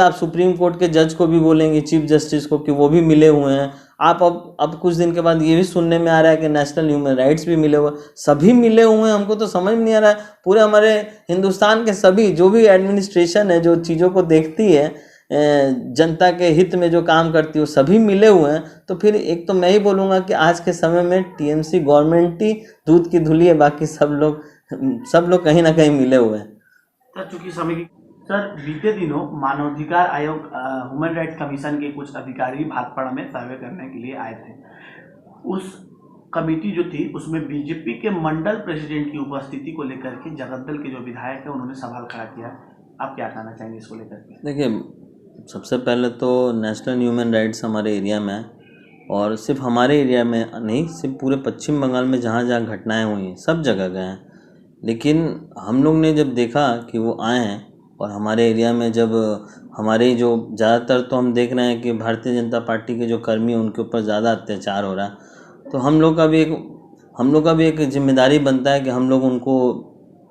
सकता है आप सुप्रीम कोर्ट के जज को भी बोलेंगे, चीफ जस्टिस को, कि वो भी मिले हुए हैं। आप अब कुछ दिन के बाद ये भी सुनने में आ रहा है कि नेशनल ह्यूमन राइट्स भी मिले हुए, सभी मिले हुए हैं। हमको तो समझ नहीं आ रहा है, पूरे हमारे हिंदुस्तान के सभी जो भी एडमिनिस्ट्रेशन है, जो चीज़ों को देखती है, जनता के हित में जो काम करती है, वो सभी मिले हुए हैं। तो फिर एक तो मैं ही बोलूँगा कि आज के समय में टीएमसी गवर्नमेंट ही दूध की धुली है, बाकी सब लोग कहीं ना कहीं मिले हुए हैं। सर चूंकि समय की सर बीते दिनों मानवाधिकार आयोग ह्यूमन राइट्स कमीशन के कुछ अधिकारी भाटपाड़ा में सर्वे करने के लिए आए थे। उस कमेटी जो थी उसमें बीजेपी के मंडल प्रेसिडेंट की उपस्थिति को लेकर के जगत दल के जो विधायक है उन्होंने सवाल खड़ा किया। आप क्या कहना चाहेंगे इसको लेकर के? देखिए, सबसे पहले तो नेशनल ह्यूमन राइट्स हमारे एरिया में है, और सिर्फ हमारे एरिया में नहीं, सिर्फ पूरे पश्चिम बंगाल में जहाँ जहाँ घटनाएं हुई हैं सब जगह गए हैं। लेकिन हम लोग ने जब देखा कि वो आए हैं, और हमारे एरिया में जब हमारे जो ज़्यादातर तो हम देख रहे हैं कि भारतीय जनता पार्टी के जो कर्मी हैं उनके ऊपर ज़्यादा अत्याचार हो रहा है, तो हम लोग का भी एक जिम्मेदारी बनता है कि हम लोग उनको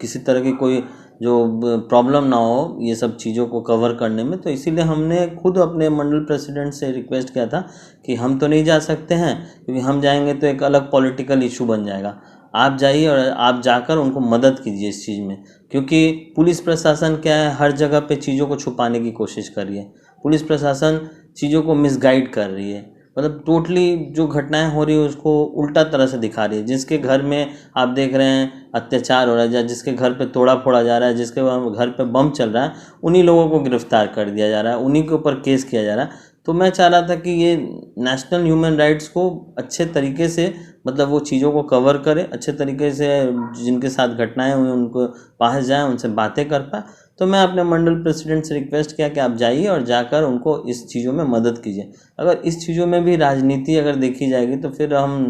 किसी तरह की कोई जो प्रॉब्लम ना हो ये सब चीज़ों को कवर करने में। तो इसीलिए हमने खुद अपने मंडल प्रेसिडेंट से रिक्वेस्ट किया था कि हम तो नहीं जा सकते हैं, क्योंकि हम जाएंगे तो एक अलग पॉलिटिकल इशू बन जाएगा। आप जाइए और आप जाकर उनको मदद कीजिए इस चीज़ में, क्योंकि पुलिस प्रशासन क्या है, हर जगह पे चीज़ों को छुपाने की कोशिश कर रही है। पुलिस प्रशासन चीज़ों को मिसगाइड कर रही है, मतलब टोटली जो घटनाएं हो रही है उसको उल्टा तरह से दिखा रही है। जिसके घर में आप देख रहे हैं अत्याचार हो रहा है, या जिसके घर पे तोड़ा फोड़ा जा रहा है, जिसके घर पे बम चल रहा है, उन्हीं लोगों को गिरफ्तार कर दिया जा रहा है, उन्हीं के ऊपर केस किया जा रहा है। तो मैं चाह रहा था कि ये नेशनल ह्यूमन राइट्स को अच्छे तरीके से, मतलब वो चीज़ों को कवर करे अच्छे तरीके से, जिनके साथ घटनाएं हुई उनको पास जाए, उनसे बातें कर पाए। तो मैं अपने मंडल प्रेसिडेंट से रिक्वेस्ट किया कि आप जाइए और जाकर उनको इस चीज़ों में मदद कीजिए। अगर इस चीज़ों में भी राजनीति अगर देखी जाएगी तो फिर हम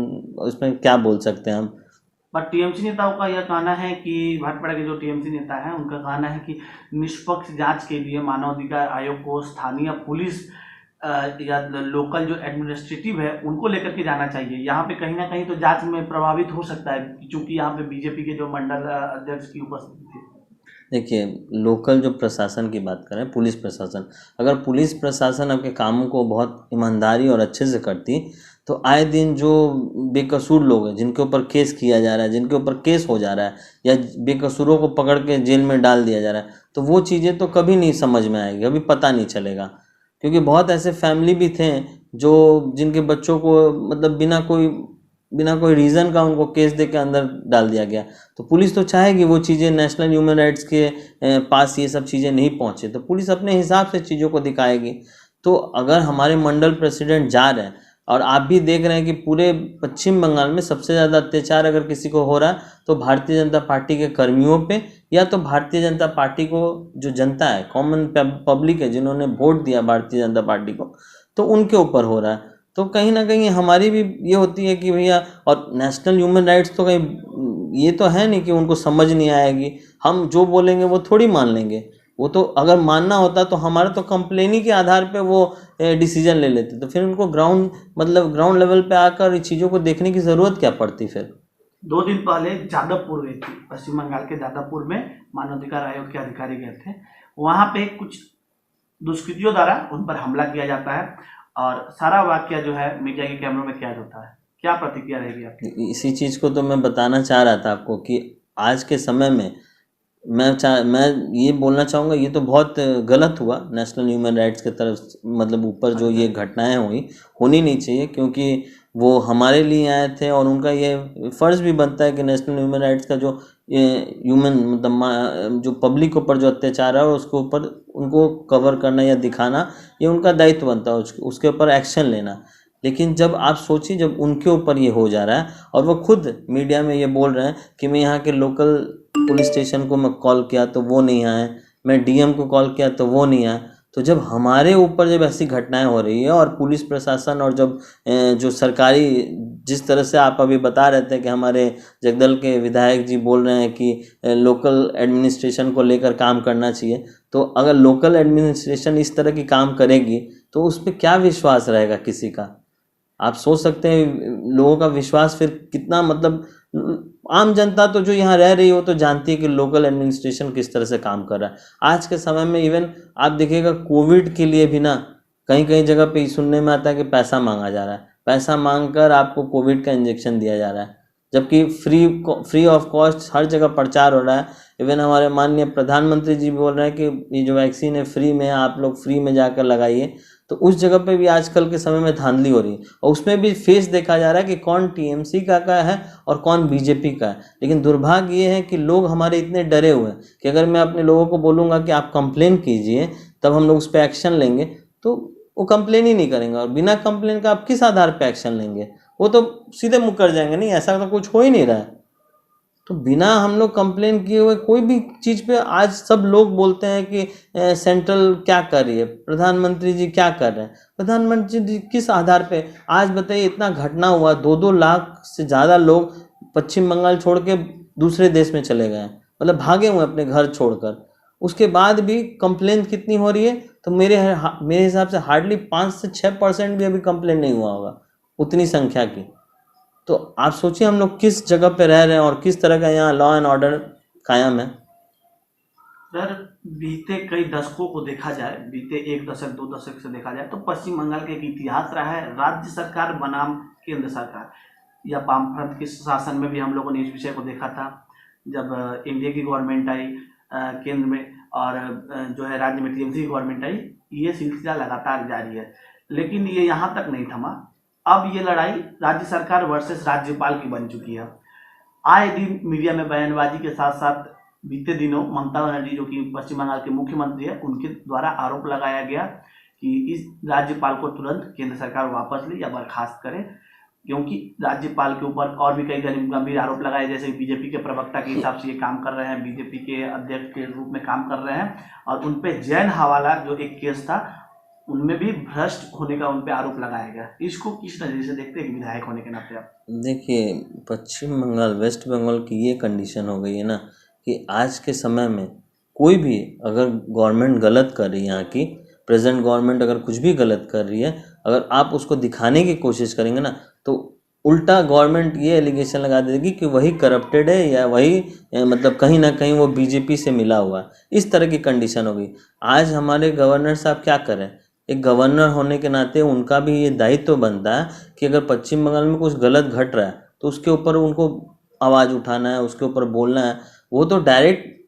उसमें क्या बोल सकते हैं हम। पर टीएमसी नेताओं का यह कहना है कि भाटपाड़ा के जो टीएमसी नेता हैं उनका कहना है कि निष्पक्ष जांच के लिए मानवाधिकार आयोग को स्थानीय पुलिस या लोकल जो एडमिनिस्ट्रेटिव है उनको लेकर के जाना चाहिए। यहाँ पे कहीं ना कहीं तो जांच में प्रभावित हो सकता है, क्योंकि यहाँ पे बीजेपी के जो मंडल अध्यक्ष की उपस्थिति थी। देखिए, लोकल जो प्रशासन की बात करें, पुलिस प्रशासन, अगर पुलिस प्रशासन अपने कामों को बहुत ईमानदारी और अच्छे से करती तो आए दिन जो बेकसूर लोग हैं, जिनके ऊपर केस किया जा रहा है, जिनके ऊपर केस हो जा रहा है, या बेकसूरों को पकड़ के जेल में डाल दिया जा रहा है, तो वो चीज़ें तो कभी नहीं समझ में आएगी, कभी पता नहीं चलेगा। क्योंकि बहुत ऐसे फैमिली भी थे जो जिनके बच्चों को मतलब बिना कोई रीज़न का उनको केस दे के अंदर डाल दिया गया। तो पुलिस तो चाहेगी वो चीज़ें नेशनल ह्यूमन राइट्स के पास ये सब चीज़ें नहीं पहुँचे, तो पुलिस अपने हिसाब से चीज़ों को दिखाएगी। तो अगर हमारे मंडल प्रेसिडेंट जा रहे हैं, और आप भी देख रहे हैं कि पूरे पश्चिम बंगाल में सबसे ज़्यादा अत्याचार अगर किसी को हो रहा है तो भारतीय जनता पार्टी के कर्मियों पे, या तो भारतीय जनता पार्टी को जो जनता है, कॉमन पब्लिक है, जिन्होंने वोट दिया भारतीय जनता पार्टी को, तो उनके ऊपर हो रहा है। तो कहीं ना कहीं हमारी भी ये होती है कि भैया, और नेशनल ह्यूमन राइट्स तो कहीं ये तो है नहीं कि उनको समझ नहीं आएगी, हम जो बोलेंगे वो थोड़ी मान लेंगे। वो तो अगर मानना होता तो हमारा तो कंप्लेन ही के आधार पे वो डिसीजन ले लेते, तो फिर उनको ग्राउंड लेवल पे आकर चीज़ों को देखने की ज़रूरत क्या पड़ती फिर। 2 दिन पहले जादवपुर गई थी, पश्चिम बंगाल के जादवपुर में मानवाधिकार आयोग के अधिकारी गए थे। वहाँ पे कुछ दुष्कृतियों द्वारा उन पर हमला किया जाता है, और सारा वाक्य जो है मीडिया के कैमरों में कैद होता है। क्या प्रतिक्रिया रहेगी आपकी? इसी चीज़ को तो मैं बताना चाह रहा था आपको कि आज के समय में मैं ये बोलना चाहूँगा, ये तो बहुत गलत हुआ नेशनल ह्यूमन राइट्स की तरफ, मतलब ऊपर जो ये घटनाएं होनी नहीं चाहिए, क्योंकि वो हमारे लिए आए थे, और उनका ये फ़र्ज़ भी बनता है कि नेशनल ह्यूमन राइट्स का जो मतलब जो पब्लिक के ऊपर जो अत्याचार है उसके ऊपर उनको कवर करना या दिखाना, ये उनका दायित्व बनता है, उसके ऊपर एक्शन लेना। लेकिन जब आप सोचिए, जब उनके ऊपर ये हो जा रहा है और वो खुद मीडिया में ये बोल रहे हैं कि मैं यहाँ के लोकल पुलिस स्टेशन को मैं कॉल किया तो वो नहीं आए, मैं डीएम को कॉल किया तो वो नहीं आए, तो जब हमारे ऊपर जब ऐसी घटनाएं हो रही है, और पुलिस प्रशासन और जब जो सरकारी, जिस तरह से आप अभी बता रहे थे कि हमारे जगदल के विधायक जी बोल रहे हैं कि लोकल एडमिनिस्ट्रेशन को लेकर काम करना चाहिए, तो अगर लोकल एडमिनिस्ट्रेशन इस तरह की काम करेगी तो उस पर क्या विश्वास रहेगा किसी का। आप सोच सकते हैं लोगों का विश्वास फिर कितना, मतलब आम जनता तो जो यहाँ रह रही है वो तो जानती है कि लोकल एडमिनिस्ट्रेशन किस तरह से काम कर रहा है। आज के समय में इवन आप देखिएगा कोविड के लिए भी ना कहीं कहीं जगह पे सुनने में आता है कि पैसा मांगा जा रहा है, पैसा मांग कर आपको कोविड का इंजेक्शन दिया जा रहा है, जबकि फ्री ऑफ कॉस्ट हर जगह प्रचार हो रहा है। इवन हमारे माननीय प्रधानमंत्री जी भी बोल रहे हैं कि ये जो वैक्सीन है फ्री में है, आप लोग फ्री में जाकर लगाइए। तो उस जगह पे भी आजकल के समय में धांधली हो रही है और उसमें भी फेस देखा जा रहा है कि कौन टीएमसी का है और कौन बीजेपी का है। लेकिन दुर्भाग्य ये है कि लोग हमारे इतने डरे हुए हैं कि अगर मैं अपने लोगों को बोलूँगा कि आप कंप्लेन कीजिए तब हम लोग उस पर एक्शन लेंगे, तो वो कंप्लेन ही नहीं करेंगे। और बिना कंप्लेन का आप किस आधार पर एक्शन लेंगे? वो तो सीधे मुकर जाएंगे, नहीं ऐसा तो कुछ हो ही नहीं रहा है। तो बिना हम लोग कंप्लेन किए हुए कोई भी चीज़ पे आज सब लोग बोलते हैं कि सेंट्रल क्या कर रही है, प्रधानमंत्री जी क्या कर रहे हैं। प्रधानमंत्री जी किस आधार पे? आज बताइए, इतना घटना हुआ, 2-2 लाख से ज़्यादा लोग पश्चिम बंगाल छोड़ के दूसरे देश में चले गए हैं, मतलब भागे हुए अपने घर छोड़कर। उसके बाद भी कंप्लेन कितनी हो रही है? तो मेरे हिसाब से हार्डली 5 से 6% भी अभी कंप्लेन नहीं हुआ होगा उतनी संख्या की। तो आप सोचिए हम लोग किस जगह पे रह रहे हैं और किस तरह का यहाँ लॉ एंड ऑर्डर कायम है। सर, बीते कई दशकों को देखा जाए, बीते 1 दशक 2 दशक से देखा जाए तो पश्चिम बंगाल का एक इतिहास रहा है। राज्य सरकार बनाम केंद्र सरकार या वामफ्रंट के शासन में भी हम लोगों ने इस विषय को देखा था। जब एनडीए की गवर्नमेंट आई केंद्र में और जो है राज्य में टीएमसी की गवर्नमेंट आई, ये सिलसिला लगातार जारी है। लेकिन ये यहाँ तक नहीं थमा। अब ये लड़ाई राज्य सरकार वर्सेस राज्यपाल की बन चुकी है। आए दिन मीडिया में बयानबाजी के साथ साथ बीते दिनों ममता बनर्जी जो कि पश्चिम बंगाल के मुख्यमंत्री है, उनके द्वारा आरोप लगाया गया कि इस राज्यपाल को तुरंत केंद्र सरकार वापस ले या बर्खास्त करे, क्योंकि राज्यपाल के ऊपर और भी कई गंभीर आरोप लगाए, जैसे बीजेपी के प्रवक्ता के हिसाब से ये काम कर रहे हैं, बीजेपी के अध्यक्ष के रूप में काम कर रहे हैं। और उन पे जैन हवाला जो एक केस था उनमें भी भ्रष्ट होने का उन पे आरोप लगाया गया। इसको किस नजरिए से देखते हैं विधायक होने के नाते आप? देखिए, पश्चिम बंगाल, वेस्ट बंगाल की ये कंडीशन हो गई है ना कि आज के समय में कोई भी अगर गवर्नमेंट गलत कर रही है, यहाँ की प्रेजेंट गवर्नमेंट अगर कुछ भी गलत कर रही है, अगर आप उसको दिखाने की कोशिश करेंगे ना तो उल्टा गवर्नमेंट ये एलिगेशन लगा देगी कि वही करप्टेड है या वही मतलब कहीं ना कहीं वो बीजेपी से मिला हुआ है। इस तरह की कंडीशन हो गई। आज हमारे गवर्नर साहब क्या करें? एक गवर्नर होने के नाते उनका भी ये दायित्व बनता है कि अगर पश्चिम बंगाल में कुछ गलत घट रहा है तो उसके ऊपर उनको आवाज़ उठाना है, उसके ऊपर बोलना है। वो तो डायरेक्ट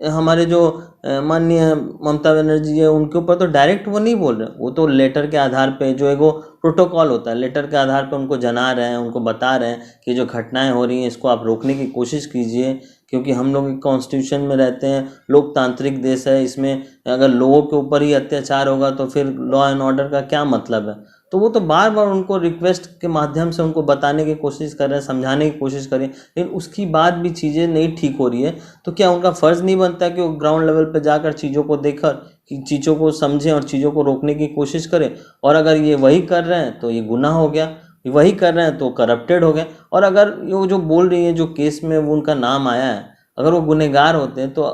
हमारे जो माननीय ममता बनर्जी है उनके ऊपर तो डायरेक्ट वो नहीं बोल रहे, वो तो लेटर के आधार पे जो एक वो प्रोटोकॉल होता है, लेटर के आधार पे उनको जना रहे हैं, उनको बता रहे हैं कि जो घटनाएं हो रही हैं इसको आप रोकने की कोशिश कीजिए, क्योंकि हम लोग एक कॉन्स्टिट्यूशन में रहते हैं, लोकतांत्रिक देश है, इसमें अगर लोगों के ऊपर ही अत्याचार होगा तो फिर लॉ एंड ऑर्डर का क्या मतलब है। तो वो तो बार बार उनको रिक्वेस्ट के माध्यम से उनको बताने की कोशिश कर रहे हैं, समझाने की कोशिश करें, लेकिन उसकी बाद भी चीज़ें नहीं ठीक हो रही है। तो क्या उनका फ़र्ज़ नहीं बनता कि वो ग्राउंड लेवल पर जाकर चीज़ों को देखकर कि चीज़ों को समझें और चीज़ों को रोकने की कोशिश करें? और अगर ये वही कर रहे हैं तो ये गुनाह हो गया, वही कर रहे हैं तो करप्टेड हो गए। और अगर वो जो बोल रही है, जो केस में वो उनका नाम आया है, अगर वो गुनहगार होते हैं तो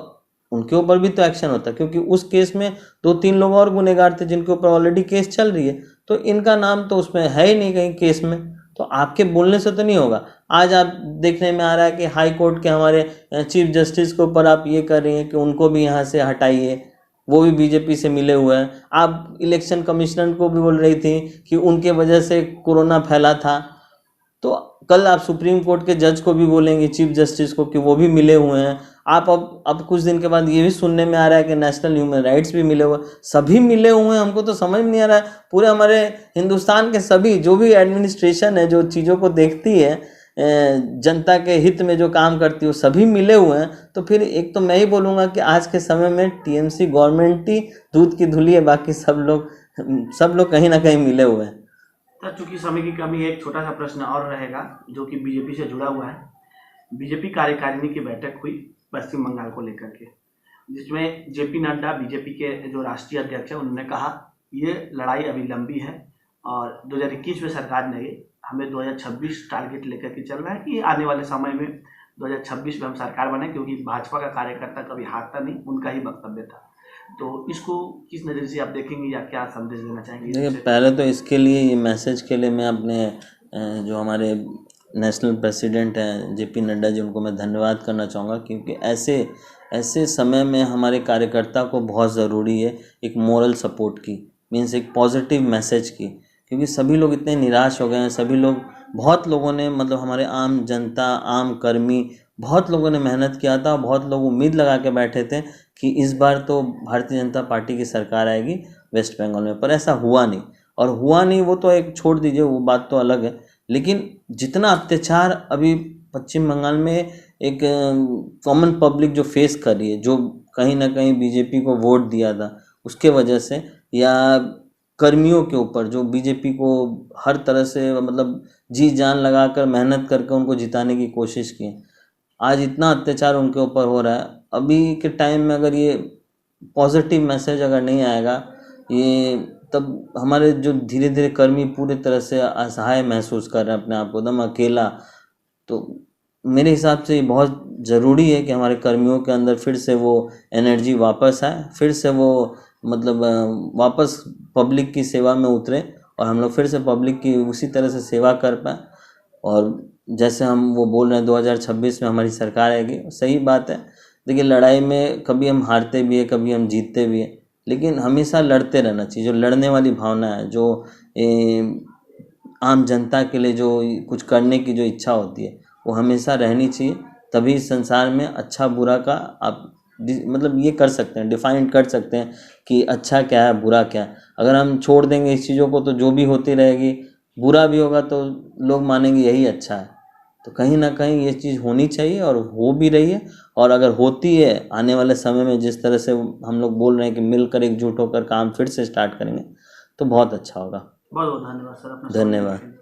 उनके ऊपर भी तो एक्शन होता है, क्योंकि उस केस में 2-3 लोग और गुनहगार थे जिनके ऊपर ऑलरेडी केस चल रही है, तो इनका नाम तो उसमें है ही नहीं कहीं केस में। तो आपके बोलने से तो नहीं होगा। आज आप देखने में आ रहा है कि हाई कोर्ट के हमारे चीफ जस्टिस के ऊपर आप ये कर रही हैं कि उनको भी यहाँ से हटाइए, वो भी बीजेपी से मिले हुए हैं। आप इलेक्शन कमिश्नर को भी बोल रही थी कि उनके वजह से कोरोना फैला था, तो कल आप सुप्रीम कोर्ट के जज को भी बोलेंगे, चीफ जस्टिस को, कि वो भी मिले हुए हैं। आप अब कुछ दिन के बाद ये भी सुनने में आ रहा है कि नेशनल ह्यूमन राइट्स भी मिले हुए, सभी मिले हुए हैं। हमको तो समझ में नहीं आ रहा है, पूरे हमारे हिंदुस्तान के सभी जो भी एडमिनिस्ट्रेशन है, जो चीज़ों को देखती है, जनता के हित में जो काम करती है, वो सभी मिले हुए हैं। तो फिर एक तो मैं ही बोलूँगा कि आज के समय में टीएमसी गवर्नमेंट ही दूध की धुली है, बाकी सब लोग कहीं ना कहीं मिले हुए हैं। तो चूंकि समय की कमी है, एक छोटा सा प्रश्न और रहेगा जो कि बीजेपी से जुड़ा हुआ है। बीजेपी कार्यकारिणी की बैठक हुई पश्चिम बंगाल को लेकर के, जिसमें जेपी नड्डा बीजेपी के जो राष्ट्रीय अध्यक्ष हैं उन्होंने कहा ये लड़ाई अभी लंबी है और 2021 में सरकार ने हमें 2026 टारगेट लेकर के चल रहा है कि आने वाले समय में 2026 में हम सरकार बने, क्योंकि भाजपा का कार्यकर्ता कभी हारता नहीं, उनका ही वक्तव्य था। तो इसको किस नज़र से आप देखेंगे या क्या संदेश देना चाहेंगे? देखिए, पहले तो इसके लिए, ये मैसेज के लिए मैं अपने जो हमारे नेशनल प्रेसिडेंट हैं जेपी नड्डा जी, उनको मैं धन्यवाद करना चाहूँगा, क्योंकि ऐसे ऐसे समय में हमारे कार्यकर्ता को बहुत ज़रूरी है एक मोरल सपोर्ट की, मीन्स एक पॉजिटिव मैसेज की, क्योंकि सभी लोग इतने निराश हो गए हैं। सभी लोग, बहुत लोगों ने, मतलब हमारे आम जनता, आम कर्मी, बहुत लोगों ने मेहनत किया था, बहुत लोग उम्मीद लगा के बैठे थे कि इस बार तो भारतीय जनता पार्टी की सरकार आएगी वेस्ट बंगाल में, पर ऐसा हुआ नहीं। और हुआ नहीं वो तो एक छोड़ दीजिए, वो बात तो अलग है, लेकिन जितना अत्याचार अभी पश्चिम बंगाल में एक कॉमन पब्लिक जो फेस कर रही है, जो कहीं ना कहीं बीजेपी को वोट दिया था उसके वजह से, या कर्मियों के ऊपर जो बीजेपी को हर तरह से, मतलब जी जान लगाकर मेहनत करके उनको जिताने की कोशिश की, आज इतना अत्याचार उनके ऊपर हो रहा है। अभी के टाइम में अगर ये पॉजिटिव मैसेज अगर नहीं आएगा, ये तब हमारे जो धीरे धीरे कर्मी पूरी तरह से असहाय महसूस कर रहे हैं अपने आप को, एकदम अकेला। तो मेरे हिसाब से ये बहुत ज़रूरी है कि हमारे कर्मियों के अंदर फिर से वो एनर्जी वापस आए, फिर से वो मतलब वापस पब्लिक की सेवा में उतरे, और हम लोग फिर से पब्लिक की उसी तरह से सेवा कर पाएँ। और जैसे हम वो बोल रहे हैं 2026 में हमारी सरकार आएगी, सही बात है। देखिए, लड़ाई में कभी हम हारते भी है, कभी हम जीतते भी है, लेकिन हमेशा लड़ते रहना चाहिए। जो लड़ने वाली भावना है, जो आम जनता के लिए जो कुछ करने की जो इच्छा होती है, वो हमेशा रहनी चाहिए। तभी संसार में अच्छा बुरा का आप मतलब ये कर सकते हैं, डिफाइन कर सकते हैं कि अच्छा क्या है, बुरा क्या है। अगर हम छोड़ देंगे इस चीज़ों को तो जो भी होती रहेगी, बुरा भी होगा तो लोग मानेंगे यही अच्छा है। तो कहीं ना कहीं ये चीज़ होनी चाहिए, और हो भी रही है। और अगर होती है आने वाले समय में, जिस तरह से हम लोग बोल रहे हैं कि मिलकर एकजुट होकर काम फिर से स्टार्ट करेंगे, तो बहुत अच्छा होगा। बहुत बहुत धन्यवाद सर, अपना धन्यवाद।